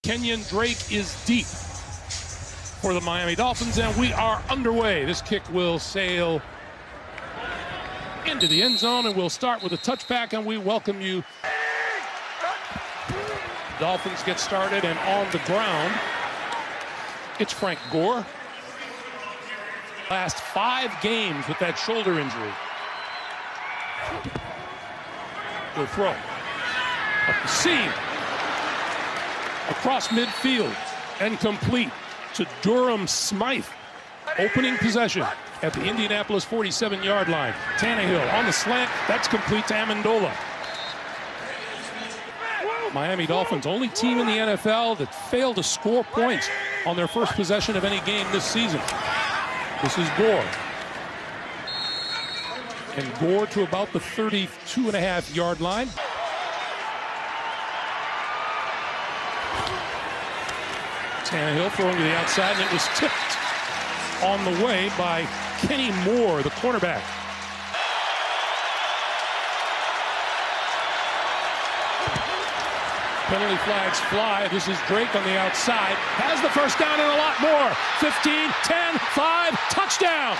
Kenyon Drake is deep for the Miami Dolphins, and we are underway. This kick will sail into the end zone, and we'll start with a touchback, and we welcome you. Dolphins get started, and on the ground, it's Frank Gore. Last 5 games with that shoulder injury. Good throw. Up the seam. Across midfield and complete to Durham Smythe. Opening possession at the Indianapolis 47-yard line. Tannehill on the slant. That's complete to Amendola. Miami Dolphins, only team in the NFL that failed to score points on their first possession of any game this season. This is Gore. And Gore to about the 32.5-yard line. Tannehill throwing to the outside, and it was tipped on the way by Kenny Moore, the cornerback. Penalty flags fly. This is Drake on the outside. Has the first down and a lot more. 15, 10, 5, touchdown.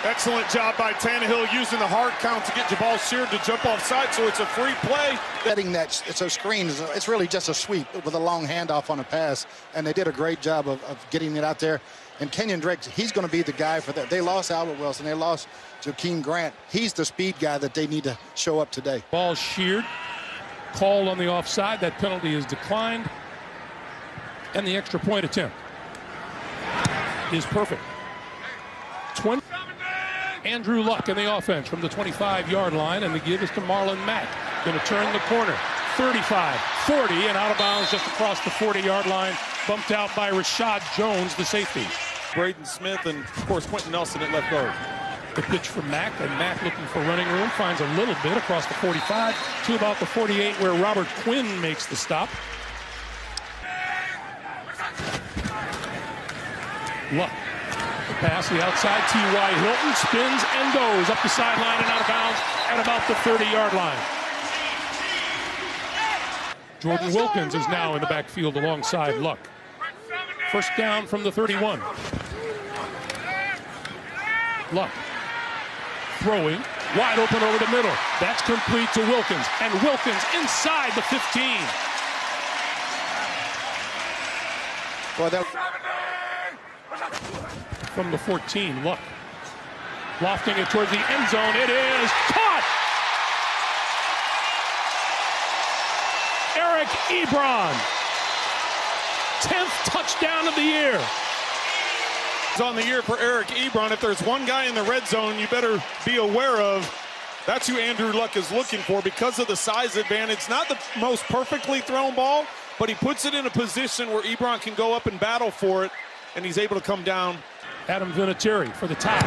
Excellent job by Tannehill using the hard count to get Jabal Sheard to jump offside, so it's a free play. Getting that, it's a screen, it's really just a sweep with a long handoff on a pass, and they did a great job of getting it out there. And Kenyon Drake, he's going to be the guy for that. They lost Albert Wilson, they lost Jakeem Grant. He's the speed guy that they need to show up today. Ball sheared, called on the offside. That penalty is declined, and the extra point attempt is perfect. 20. Andrew Luck in the offense from the 25-yard line, and the give is to Marlon Mack. Going to turn the corner. 35, 40, and out of bounds just across the 40-yard line. Bumped out by Rashad Jones, the safety. Braden Smith and, of course, Quentin Nelson at left guard. The pitch from Mack, and Mack looking for running room. Finds a little bit across the 45 to about the 48, where Robert Quinn makes the stop. Luck. Pass the outside, T.Y. Hilton spins and goes up the sideline and out of bounds at about the 30-yard line. Jordan Wilkins is now in the backfield alongside Luck. First down from the 31. Luck throwing, wide open over the middle. That's complete to Wilkins, and Wilkins inside the 15. Well, that from the 14, Luck lofting it towards the end zone. It is caught. Eric Ebron, 10th touchdown of the year. It's on the year for Eric Ebron. If there's one guy in the red zone you better be aware of, that's who Andrew Luck is looking for because of the size advantage. Not the most perfectly thrown ball, but he puts it in a position where Ebron can go up and battle for it, and he's able to come down. Adam Vinatieri for the tie.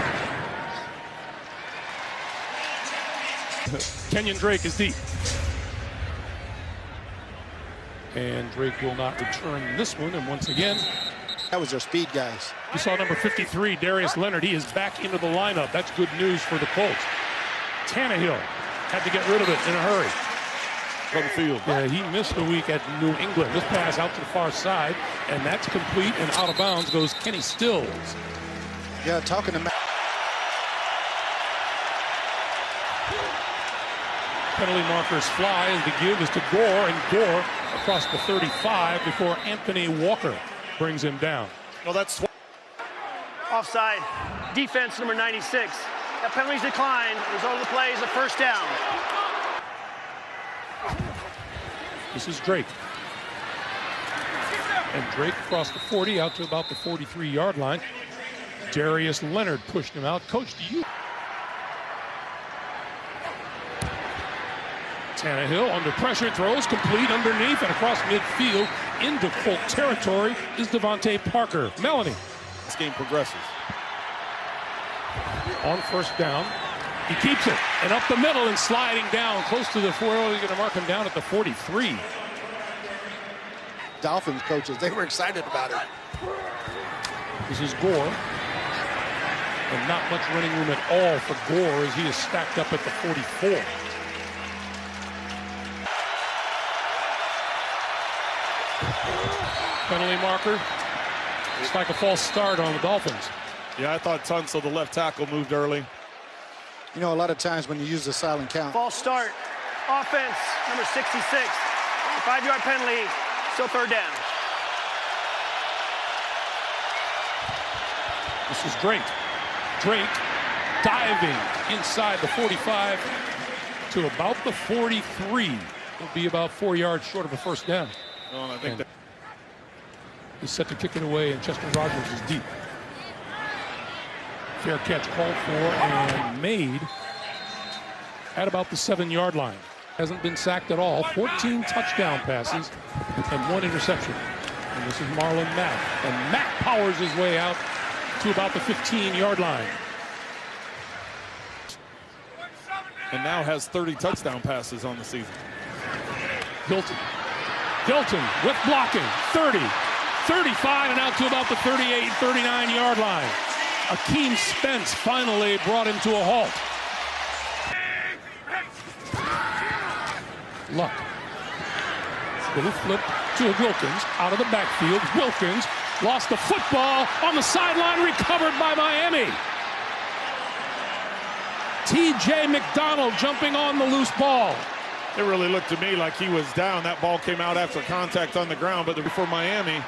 Kenyon Drake is deep. And Drake will not return this one, and once again, was their speed guys. You saw number 53, Darius Leonard. He is back into the lineup. That's good news for the Colts. Tannehill had to get rid of it in a hurry. From the field. Yeah, he missed a week at New England. This pass out to the far side, and that's complete, and out of bounds goes Kenny Stills. Yeah, talking to Matt. Penalty markers fly as the give is to Gore, and Gore across the 35 before Anthony Walker brings him down. Well, that's offside. Defense number 96. That penalty's declined. Result of the play is a first down. This is Drake. And Drake across the 40 out to about the 43-yard line. Darius Leonard pushed him out. Coach, do you? Tannehill under pressure, throws complete underneath and across midfield into Colt territory is Devontae Parker. Melanie. This game progresses. On first down, he keeps it and up the middle and sliding down close to the 4. He's going to mark him down at the 43. Dolphins coaches, they were excited about it. This is Gore. And not much running room at all for Gore as he is stacked up at the 44. Penalty marker. It's like a false start on the Dolphins. Yeah, I thought Tunsil, the left tackle, moved early. You know, a lot of times when you use the silent count. False start. Offense, number 66. 5-yard penalty, still third down. This is Drake. Drake diving inside the 45 to about the 43. Will be about 4 yards short of a first down. Well, I think he's set to kick it away, and Chester Rogers is deep. Fair catch called for and made at about the 7-yard line. Hasn't been sacked at all. 14 touchdown passes and 1 interception. And this is Marlon Mack. And Mack powers his way out to about the 15-yard line. and now has 30 touchdown passes on the season. Hilton with blocking, 30, 35, and out to about the 38, 39-yard line. Akeem Spence finally brought him to a halt. Luck. Little flip to Wilkins out of the backfield. Wilkins lost the football on the sideline, recovered by Miami. T.J. McDonald jumping on the loose ball. It really looked to me like he was down. That ball came out after contact on the ground, but before Miami,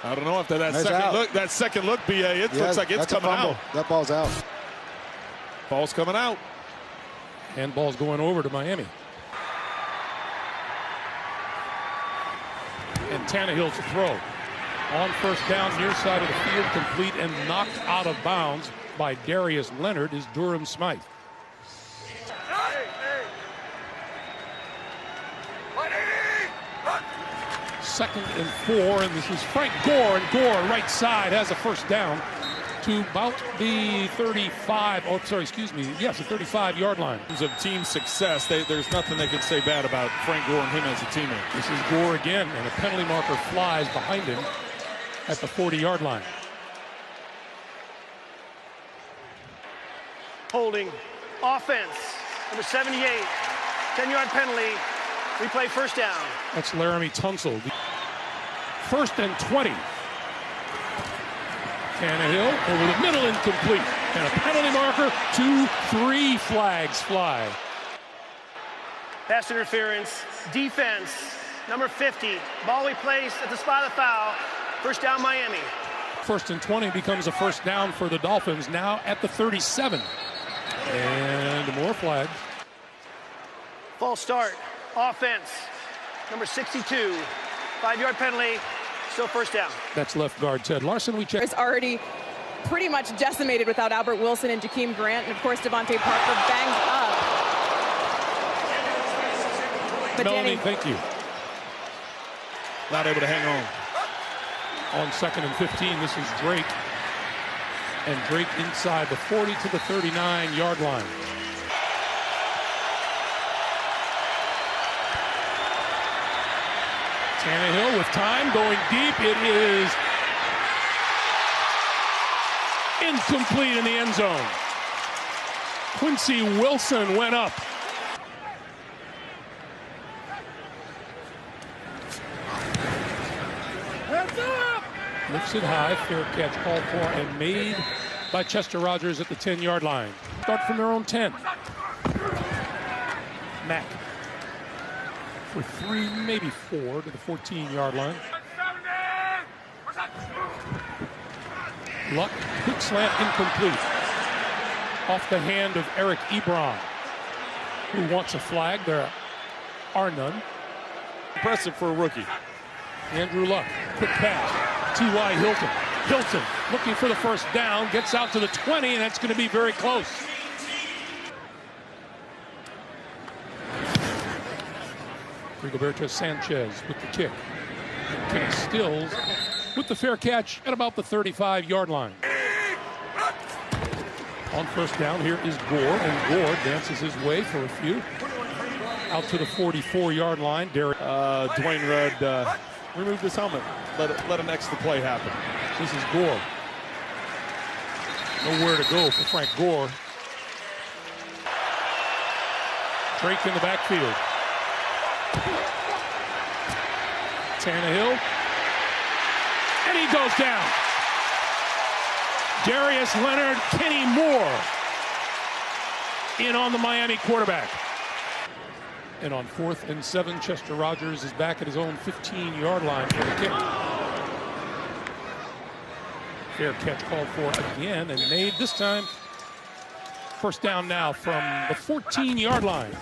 I don't know after that second look, BA, it looks like it's coming out. That ball's out. Ball's coming out. And ball's going over to Miami. And Tannehill to throw. On first down, near side of the field, complete and knocked out of bounds by Darius Leonard is Durham Smythe. Second and 4, and this is Frank Gore, and Gore, right side, has a first down to about the 35, oh, sorry, excuse me, yes, the 35-yard line. In terms of team success, there's nothing they can say bad about Frank Gore and him as a teammate. This is Gore again, and a penalty marker flies behind him at the 40-yard line. Holding, offense, number 78, 10-yard penalty, replay first down. That's Laramie Tunsil. First and 20. Tannehill over the middle, incomplete. And a penalty marker, 2-3 flags fly. Pass interference, defense, number 50, ball replaced at the spot of the foul, first down Miami. First and 20 becomes a first down for the Dolphins, now at the 37. And more flags. False start, offense, number 62, 5-yard penalty, still first down. That's left guard Ted Larson. We check. It's already pretty much decimated without Albert Wilson and Jakeem Grant, and of course Devontae Parker bangs up. But Melanie, thank you. Not able to hang on. On second and 15, this is Drake. And Drake inside the 40 to the 39-yard line. Tannehill with time, going deep. It is incomplete in the end zone. Quincy Wilson went up. Lifts it high, fair catch called for and made by Chester Rogers at the 10-yard line. Start from their own 10. Mack for 3, maybe 4 to the 14-yard line. Luck, quick slant, incomplete. Off the hand of Eric Ebron, who wants a flag. There are none. Impressive for a rookie. Andrew Luck, quick pass. T.Y. Hilton. Hilton looking for the first down, gets out to the 20, and that's going to be very close. Rigoberto Sanchez with the kick. Kenny Stills with the fair catch at about the 35-yard line. On first down, here is Gore, and Gore dances his way for a few. Out to the 44-yard line. Dwayne Rudd removed his helmet. Let an extra play happen. This is Gore. Nowhere to go for Frank Gore. Drake in the backfield. Tannehill. And he goes down. Darius Leonard, Kenny Moore in on the Miami quarterback. And on 4th and 7, Chester Rogers is back at his own 15-yard line for the kick. Fair catch called for again and made this time. First down now from the 14-yard line.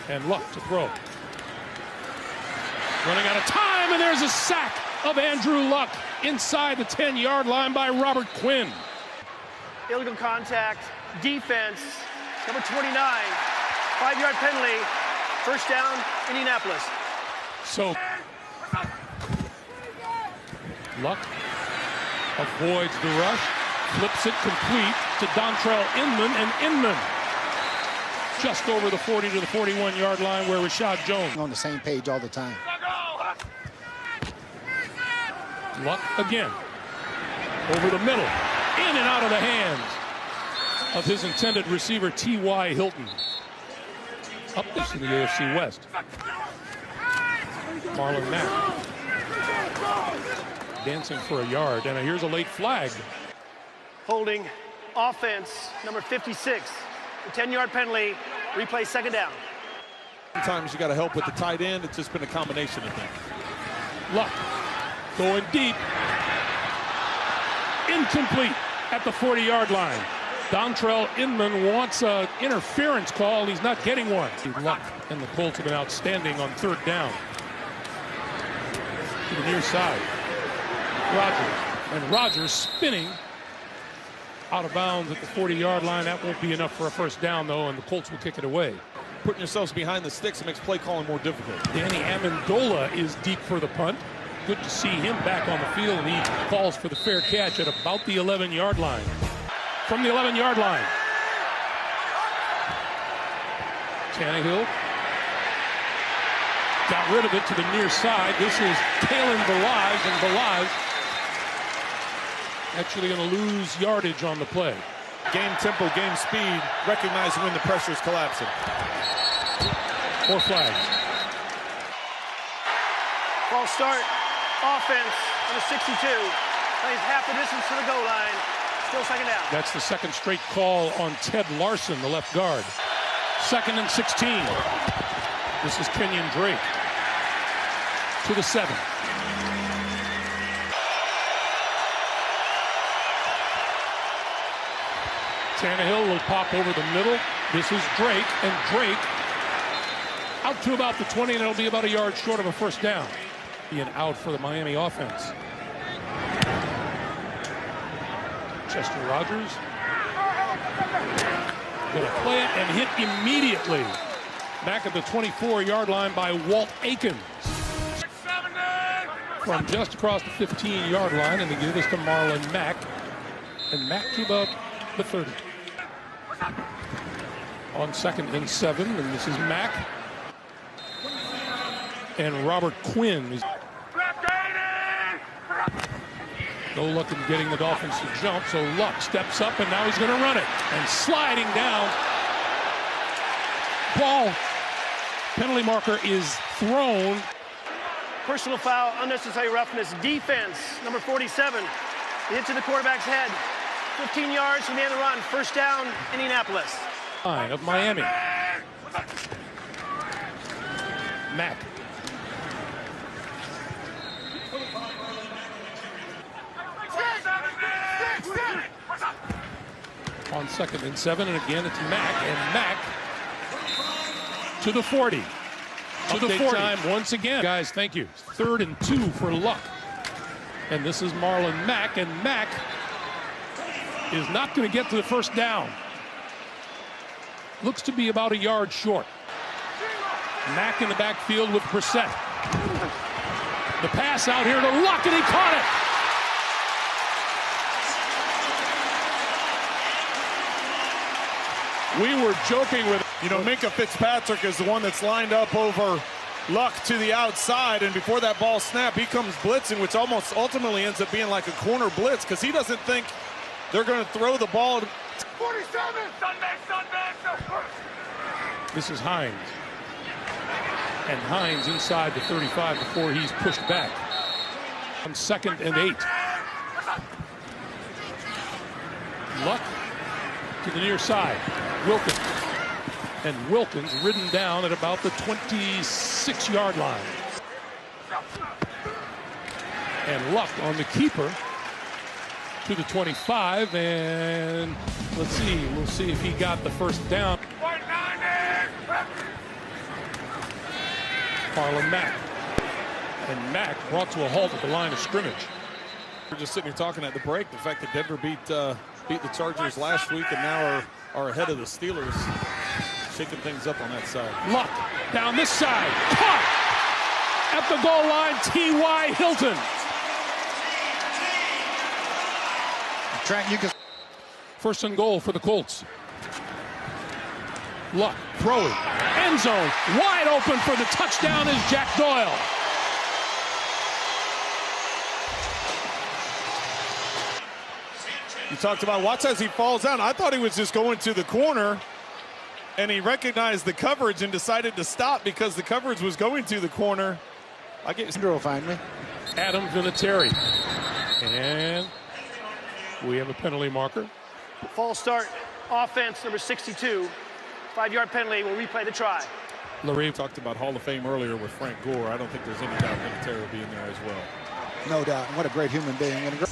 And Luck to throw. Running out of time, and there's a sack of Andrew Luck inside the 10-yard line by Robert Quinn. Illegal contact, defense, number 29, 5-yard penalty, first down, Indianapolis. So Luck avoids the rush, flips it complete to Dontrell Inman, and Inman just over the 40 to the 41-yard line where Rashad Jones. On the same page all the time. Luck again. Over the middle. In and out of the hands of his intended receiver, T.Y. Hilton. Up this in the AFC West. Marlon Mack. Dancing for a yard. And here's a late flag. Holding offense, number 56. A 10-yard penalty, replay second down. Sometimes you got to help with the tight end. It's just been a combination of things. Luck going deep. Incomplete at the 40-yard line. Dontrell Inman wants an interference call. He's not getting one. Luck and the Colts have been outstanding on 3rd down. To the near side. Rogers. And Rogers spinning out of bounds at the 40-yard line. That won't be enough for a first down, though, and the Colts will kick it away. Putting yourselves behind the sticks makes play calling more difficult. Danny Amendola is deep for the punt. Good to see him back on the field, and he calls for the fair catch at about the 11-yard line. From the 11-yard line. Tannehill got rid of it to the near side. This is Kalen Balaj, and Balaj actually going to lose yardage on the play. Game tempo, game speed, recognizing when the pressure is collapsing. 4 flags. False start, offense, number 62. Plays half the distance to the goal line. Still second down. That's the second straight call on Ted Larson, the left guard. 2nd and 16. This is Kenyon Drake. To the 7. Tannehill will pop over the middle. This is Drake, and Drake out to about the 20, and it'll be about a yard short of a first down. Being out for the Miami offense. Chester Rogers going to play it and hit immediately. Back at the 24-yard line by Walt Aikens. From just across the 15-yard line, and they give this to Marlon Mack. And Mack to about the 30. On 2nd and 7, and this is Mack. And Robert Quinn is no luck in getting the Dolphins to jump, so Luck steps up, and now he's going to run it. And sliding down. Ball. Penalty marker is thrown. Personal foul, unnecessary roughness, defense, number 47. Hit to the quarterback's head. 15 yards from the end of the run. First down, Indianapolis. Line of Miami. Mack. On 2nd and 7, and again it's Mack, and Mack to the 40. To the 40. Time once again. Guys, thank you. 3rd and 2 for Luck. And this is Marlon Mack, and Mack is not going to get to the first down. Looks to be about a yard short. Mack in the backfield with Brissett. The pass out here to Luck, and he caught it. We were joking with, Minka Fitzpatrick is the one that's lined up over Luck to the outside, and before that ball snapped, he comes blitzing, which almost ultimately ends up being like a corner blitz because he doesn't think they're going to throw the ball. 47! This is Hines. And Hines inside the 35 before he's pushed back. On 2nd and 8. Luck to the near side. Wilkins. And Wilkins ridden down at about the 26-yard line. And Luck on the keeper to the 25. And let's see. We'll see if he got the first down. Marlon Mack. And Mack brought to a halt at the line of scrimmage. We're just sitting here talking at the break. The fact that Denver beat the Chargers last week and now are ahead of the Steelers. Shaking things up on that side. Luck down this side. Caught at the goal line. T.Y. Hilton. Trent, you can. 1st and goal for the Colts. Luck throwing. End zone. Wide open for the touchdown is Jack Doyle. You talked about Watts as he falls down. I thought he was just going to the corner, and he recognized the coverage and decided to stop because the coverage was going to the corner. I get Andrew will find me. Adam Vinatieri. And we have a penalty marker. False start, offense, number 62. 5-yard penalty. We'll replay the try. Larry talked about Hall of Fame earlier with Frank Gore. I don't think there's any doubt Vinatieri will be in there as well. No doubt. What a great human being. And a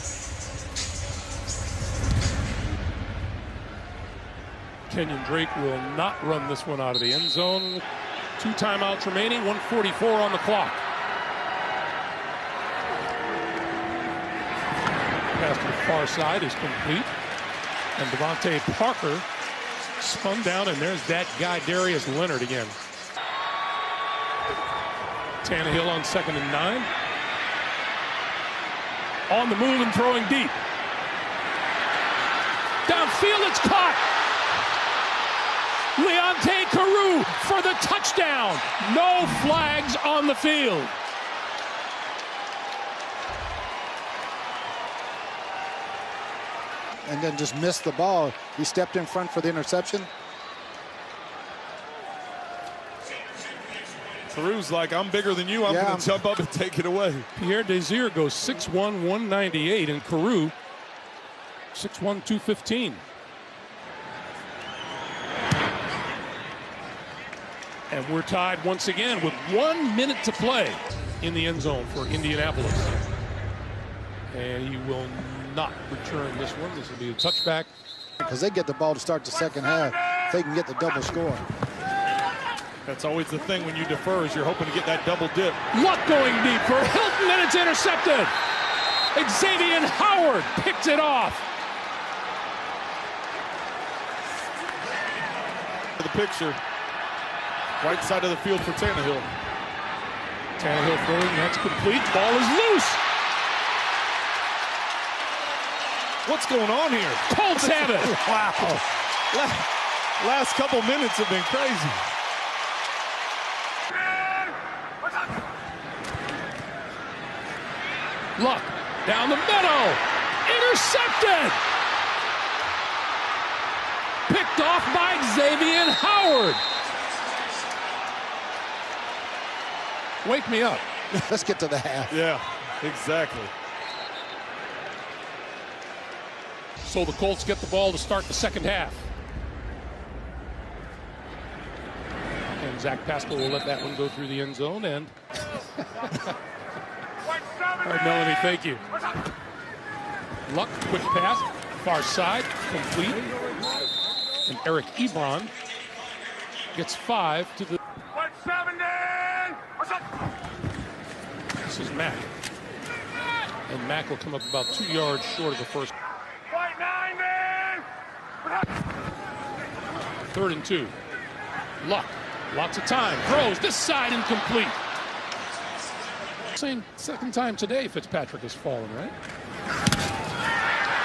Kenyon Drake will not run this one out of the end zone. 2 timeouts remaining, 1:44 on the clock. Pass to the far side is complete. And Devontae Parker spun down, and there's that guy, Darius Leonard, again. Tannehill on 2nd and 9. On the move and throwing deep. Downfield, it's caught. Leonte Carew for the touchdown. No flags on the field. and then just missed the ball. He stepped in front for the interception. Carew's like, I'm bigger than you. I'm going to jump up and take it away. Pierre Desir goes 6'1", 198, and Carew 6'1", 215. And we're tied once again with 1 minute to play in the end zone for Indianapolis. And he will not return this one. This will be a touchback. Because they get the ball to start the second half. If they can get the double score. That's always the thing when you defer, is you're hoping to get that double dip. Luck going deep for Hilton, and it's intercepted. Xavier Howard picked it off. The picture. Right side of the field for Tannehill. Tannehill throwing, that's complete. Ball is loose. What's going on here? Colts have it. Wow. Last couple minutes have been crazy. Luck down the middle. Intercepted. Picked off by Xavier Howard. Wake me up. Let's get to the half. Yeah, exactly. So the Colts get the ball to start the second half. And Zach Pascal will let that one go through the end zone. And all right, Melanie, thank you. Luck, quick pass, far side, complete. And Eric Ebron gets 5 to the. This is Mack. And Mack will come up about 2 yards short of the first. 3rd and 2. Luck, lots of time, throws this side, incomplete. Second time today Fitzpatrick has fallen, right?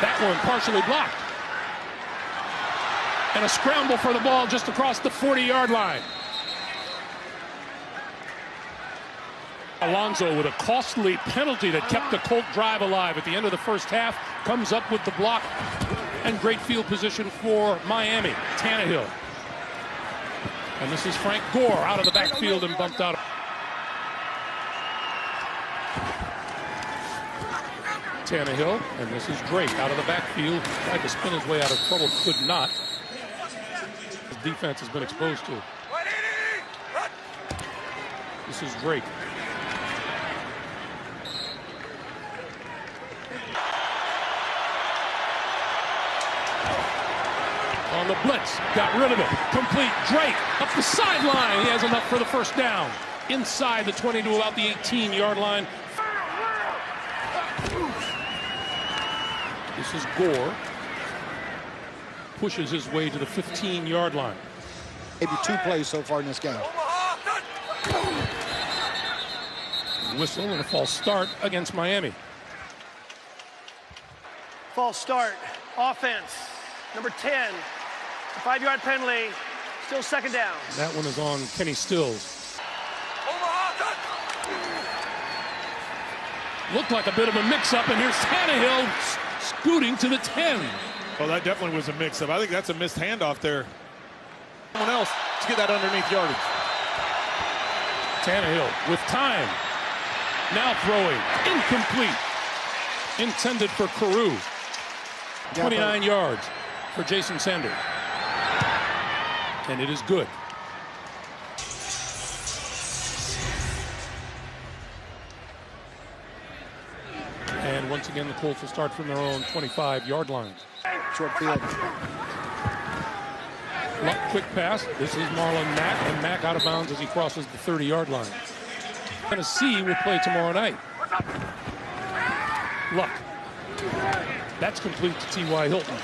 That one partially blocked. And a scramble for the ball just across the 40-yard line. Alonso with a costly penalty that kept the Colt drive alive at the end of the first half. Comes up with the block and great field position for Miami. Tannehill. And this is Frank Gore out of the backfield and bumped out. Tannehill, and this is Drake out of the backfield. Tried to spin his way out of trouble, could not. His defense has been exposed to. This is Drake. On the blitz, got rid of it. Complete. Drake up the sideline. He has enough for the first down. Inside the 20 to about the 18-yard line. This is Gore. Pushes his way to the 15-yard line. Maybe 2 plays so far in this game. Whistle and a false start against Miami. False start. Offense. Number 10. A 5-yard penalty. Still second down. That one is on Kenny Stills. Looked like a bit of a mix-up, and here's Tannehill scooting to the 10. Well, that definitely was a mix-up. I think that's a missed handoff there. Someone else to get that underneath yardage. Tannehill with time. Now throwing. Incomplete. Intended for Carew. 29 yards for Jason Sanders. And it is good. And once again, the Colts will start from their own 25-yard line. Short field. Luck, quick pass. This is Marlon Mack, and Mack out of bounds as he crosses the 30-yard line. Tennessee will play tomorrow night. Luck. That's complete to T.Y. Hilton.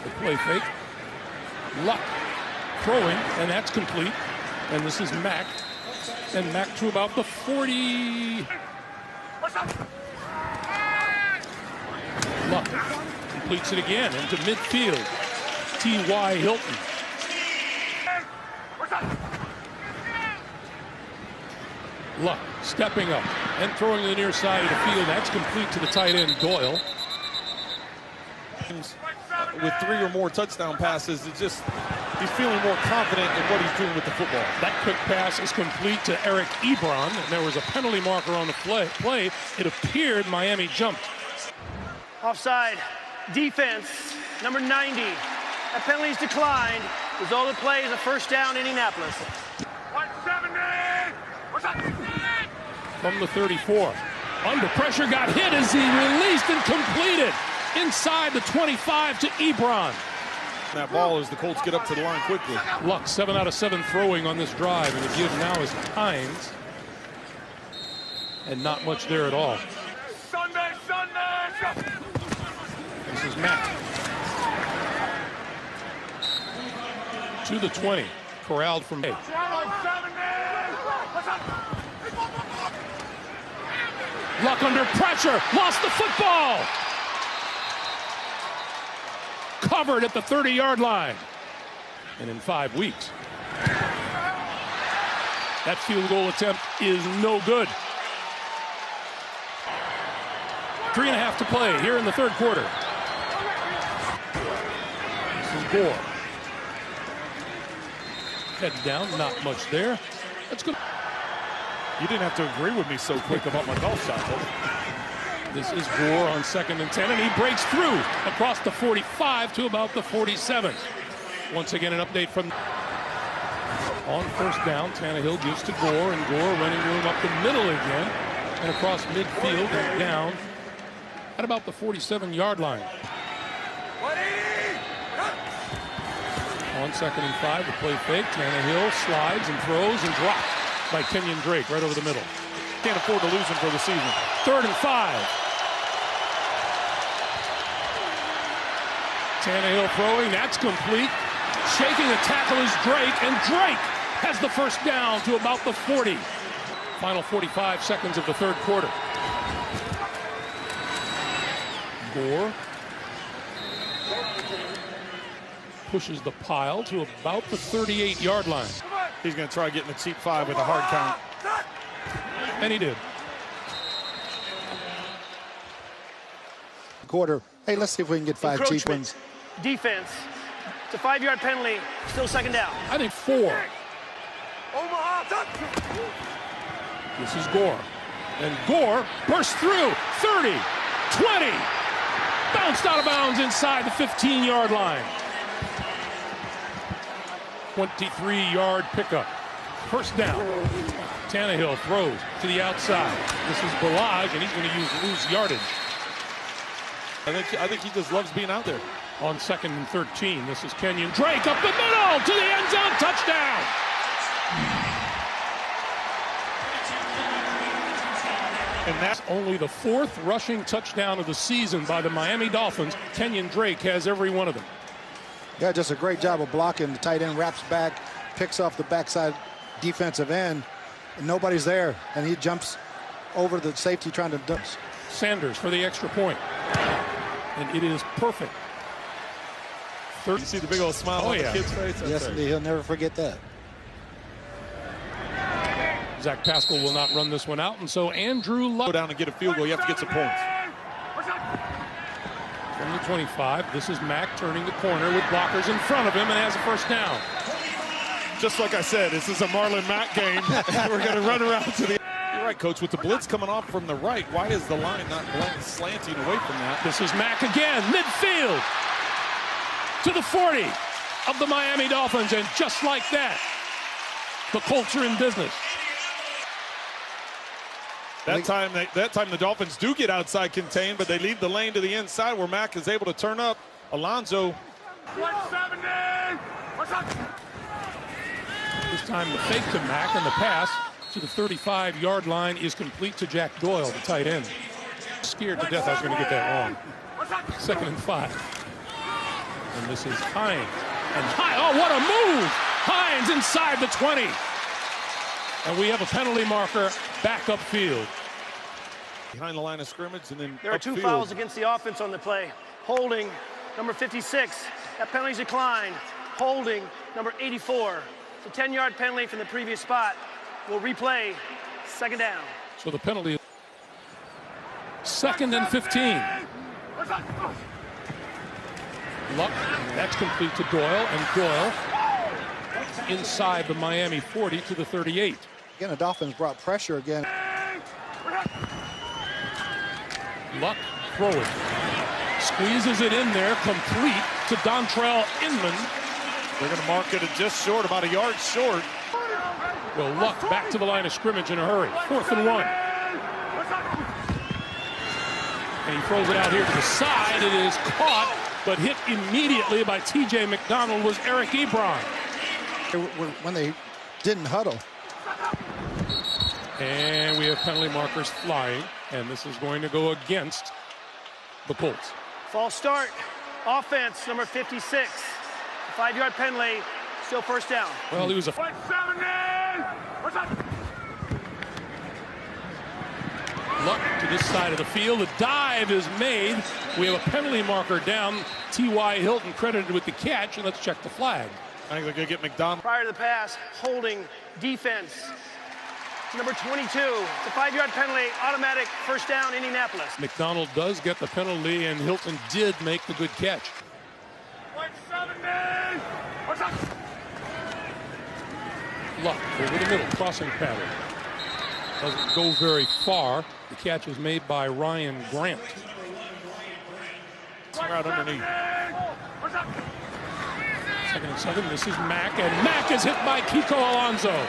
The play fake. Luck throwing, and that's complete. And this is Mack. And Mack to about the 40. Luck completes it again into midfield. T.Y. Hilton. Luck stepping up and throwing to the near side of the field. That's complete to the tight end, Doyle. With 3 or more touchdown passes, it's just he's feeling more confident in what he's doing with the football. That quick pass is complete to Eric Ebron, and there was a penalty marker on the play. It appeared Miami jumped. Offside. Defense. Number 90. That penalty's declined. Result of the play is a first down, Indianapolis. 170! From the 34. Under pressure, got hit as he released and completed. Inside the 25 to Ebron. That ball as the Colts get up to the line quickly. Luck, 7 out of 7 throwing on this drive, and the give now is Hines. And not much there at all. Sunday! This is Matt. To the 20. Corralled from A. Luck under pressure. Lost the football. Covered at the 30-yard line. And in 5 weeks. That field goal attempt is no good. 3.5 to play here in the third quarter. This is Gore. Head down, not much there. That's good. You didn't have to agree with me so quick about my golf shot, though. This is Gore on 2nd and 10, and he breaks through across the 45 to about the 47. Once again, an update from on first down. Tannehill gives to Gore, and Gore running room up the middle again and across midfield and down at about the 47-yard line. On 2nd and 5, the play fake. Tannehill slides and throws and dropped by Kenyon Drake right over the middle. Can't afford to lose him for the season. 3rd and 5. Tannehill throwing, that's complete. Shaking the tackle is Drake, and Drake has the first down to about the 40. Final 45 seconds of the third quarter. Gore pushes the pile to about the 38-yard line. He's going to try getting the cheap 5 with a hard count. And he did. Quarter. Hey, let's see if we can get 5 cheap ones. Defense. It's a 5-yard penalty. Still second down. I think 4. This is Gore. And Gore bursts through. 30, 20. Bounced out of bounds inside the 15-yard line. 23-yard pickup. First down. Tannehill throws to the outside. This is Balaj, and he's going to use loose yardage. I think he just loves being out there. On 2nd and 13, this is Kenyon Drake up the middle to the end zone. Touchdown. And that's only the 4th rushing touchdown of the season by the Miami Dolphins. Kenyon Drake has every one of them. Yeah, just a great job of blocking. The tight end wraps back, picks off the backside defensive end, and nobody's there. And he jumps over the safety trying to dump. Sanders for the extra point. And it is perfect. You see the big old smile on the kid's face? Yes, indeed. He'll never forget that. Zach Pascal will not run this one out, and so Andrew Luck. Go down and get a field goal. You have to get some points. From the 25, this is Mack turning the corner with blockers in front of him and has a first down. Just like I said, this is a Marlon Mack game. We're going to run around to the... You're right, Coach. With the blitz coming off from the right, why is the line not slanting away from that? This is Mack again, midfield to the 40 of the Miami Dolphins, and just like that, the Colts are in business. That time the Dolphins do get outside contained, but they leave the lane to the inside where Mack is able to turn up. Alonso. 170. What's up? This time the fake to Mack, and the pass to the 35-yard line is complete to Jack Doyle, the tight end. Scared to death I was going to get that wrong. 2nd and 5. And this is Hines. And oh, what a move! Hines inside the 20. And we have a penalty marker back upfield. Behind the line of scrimmage and then There are 2 fouls against the offense on the play. Holding, number 56. That penalty's declined. Holding, number 84. It's a 10-yard penalty from the previous spot. We'll replay. 2nd down. So the penalty is 2nd and 15. Luck, that's complete to Doyle, and Doyle inside the Miami 40 to the 38. Again, the Dolphins brought pressure again. Luck throwing. Squeezes it in there, complete to Dontrell Inman. They're going to mark it at just short, about a yard short. Well, Luck back to the line of scrimmage in a hurry. 4th and 1. And he throws it out here to the side. It is caught, but hit immediately by T.J. McDonald was Eric Ebron. When they didn't huddle. And we have penalty markers flying, and this is going to go against the Colts. False start. Offense, number 56. 5-yard penalty, still first down. Well, he was a... 170. What's up? Luck to this side of the field. The dive is made. We have a penalty marker down. T.Y. Hilton credited with the catch, and let's check the flag. I think they're going to get McDonald. Prior to the pass, holding, defense. Number 22, it's a 5-yard penalty, automatic first down, Indianapolis. McDonald does get the penalty, and Hilton did make the good catch. 170. What's up? Luck over the middle, crossing pattern. Doesn't go very far. The catch is made by Ryan Grant. Right underneath. What's up? 2nd and 7. This is Mack, and Mack is hit by Kiko Alonso.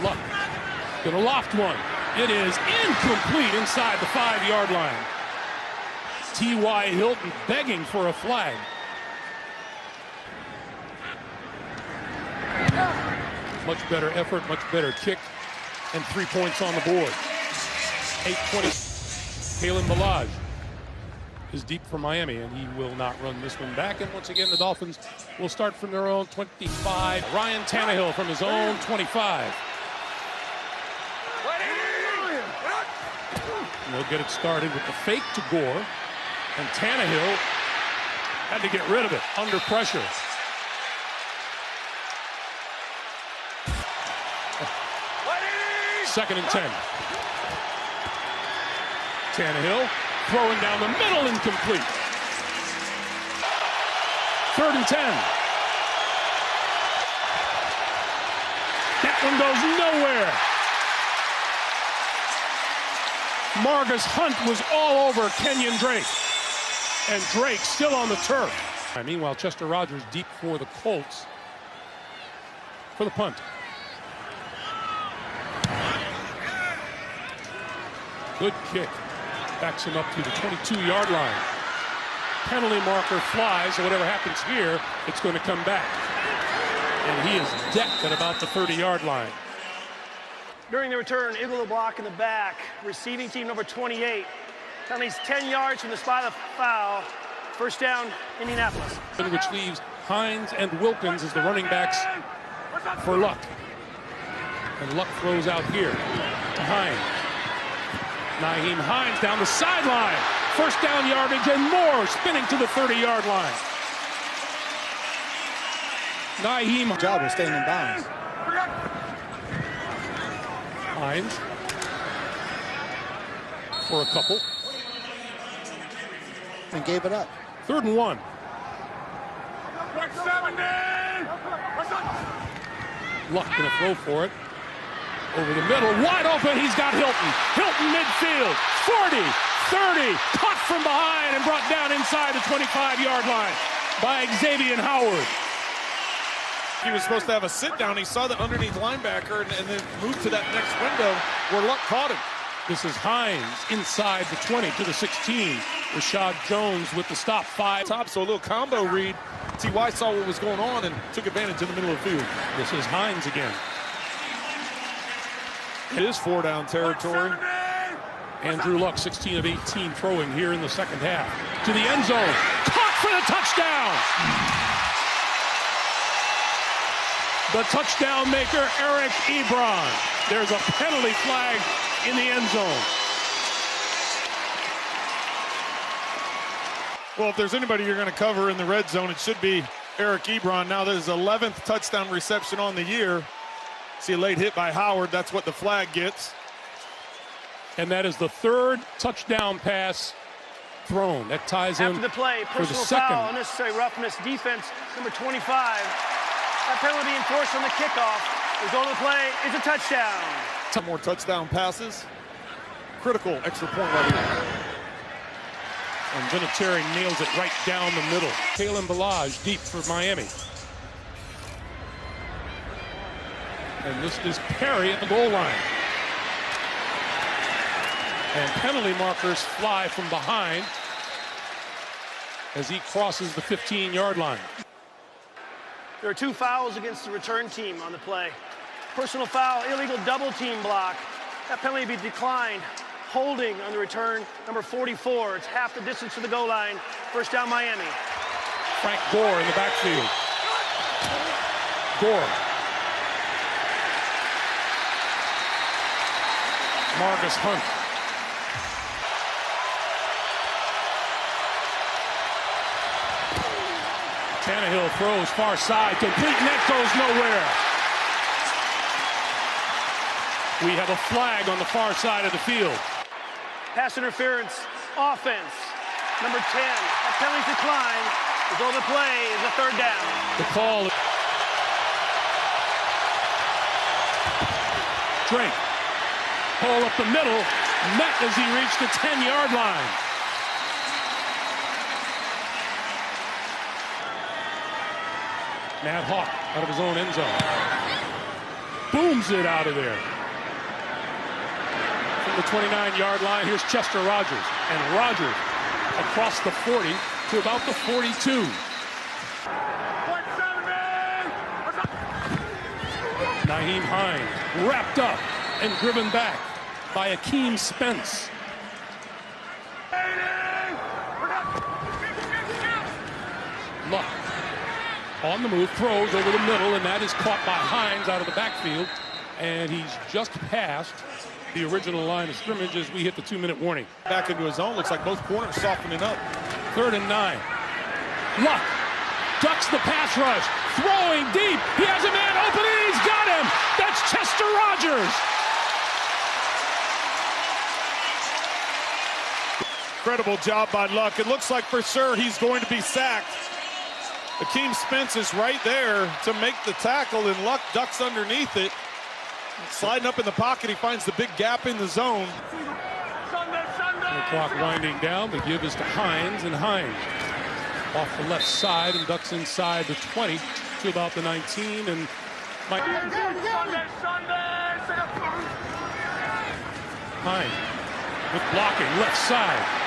Luck gonna loft one. It is incomplete inside the 5-yard line. T.Y. Hilton begging for a flag. Much better effort, much better kick, and 3 points on the board. 8-20. Kalen Balaj is deep for Miami, and he will not run this one back. And once again, the Dolphins will start from their own 25. Ryan Tannehill from his own 25. And they'll get it started with the fake to Gore, and Tannehill had to get rid of it under pressure. Second and 10. Tannehill throwing down the middle, incomplete. 3rd and 10. That one goes nowhere. Margus Hunt was all over Kenyon Drake. And Drake still on the turf. Meanwhile, Chester Rogers deep for the Colts for the punt. Good kick. Backs him up to the 22-yard line. Penalty marker flies, so whatever happens here, it's going to come back. And he is decked at about the 30-yard line. During the return, Eagle block in the back. Receiving team number 28. Penalties 10 yards from the spot of foul. First down, Indianapolis. Which leaves Hines and Wilkins as the running backs for Luck. And Luck throws out here to Hines. Nyheim Hines down the sideline. First down yardage and more, spinning to the 30-yard line. Nyheim. Job of staying in bounds. Hines for a couple. And gave it up. 3rd and 1. 170. Luck gonna throw for it. Over the middle, wide open, he's got Hilton. Hilton midfield, 40, 30, caught from behind and brought down inside the 25-yard line by Xavier Howard. He was supposed to have a sit down. He saw the underneath linebacker and then moved to that next window where Luck caught him. This is Hines inside the 20 to the 16. Rashad Jones with the stop, 5. Top, so a little combo read. T.Y. saw what was going on and took advantage in the middle of the field. This is Hines again. It is 4-down territory. Andrew Luck, 16 of 18 throwing here in the second half. To the end zone. Caught for the touchdown! The touchdown maker, Eric Ebron. There's a penalty flag in the end zone. Well, if there's anybody you're going to cover in the red zone, it should be Eric Ebron. Now there's 11th touchdown reception on the year. See a late hit by Howard. That's what the flag gets. And that is the 3rd touchdown pass thrown. That ties him After the play, for the personal second. foul, unnecessary roughness, defense, number 25. That penalty being enforced on the kickoff. Result of the play is a touchdown. Some more touchdown passes. Critical extra point right here. And Vinatieri nails it right down the middle. Kalen Ballage deep for Miami. And this is Perry at the goal line. And penalty markers fly from behind as he crosses the 15-yard line. There are 2 fouls against the return team on the play. Personal foul, illegal double team block. That penalty be declined. Holding on the return, number 44. It's half the distance to the goal line. First down, Miami. Frank Gore in the backfield. Gore. Margus Hunt. Tannehill throws far side, complete, net goes nowhere. We have a flag on the far side of the field. Pass interference, offense, number 10. That penalty declined. Result of the play is a 3rd down. The call. Drake. Pull up the middle, met as he reached the 10-yard line. Matt Hawk out of his own end zone. Booms it out of there. From the 29-yard line, here's Chester Rogers. And Rogers across the 40 to about the 42. 170. Nyheim Hines wrapped up and driven back by Akeem Spence. Luck on the move, throws over the middle, and that is caught by Hines out of the backfield. And he's just past the original line of scrimmage as we hit the 2-minute warning. Back into his own. Looks like both corners softening up. 3rd and 9. Luck ducks the pass rush, throwing deep. He has a man open and he's got him. That's Chester Rogers. Incredible job by Luck. It looks like for sure he's going to be sacked. Akeem Spence is right there to make the tackle, and Luck ducks underneath it. Sliding up in the pocket, he finds the big gap in the zone. The clock winding down. The give is to Hines, and Hines off the left side and ducks inside the 20 to about the 19. And Mike Hines with blocking left side.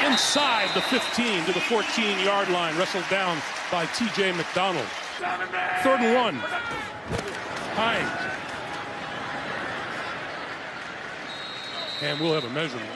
Inside the 15 to the 14-yard line. Wrestled down by T.J. McDonald. 3rd and 1. Hines. And we'll have a measurement.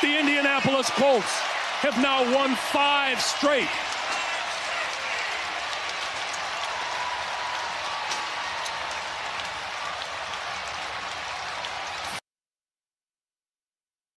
The Indianapolis Colts have now won 5 straight.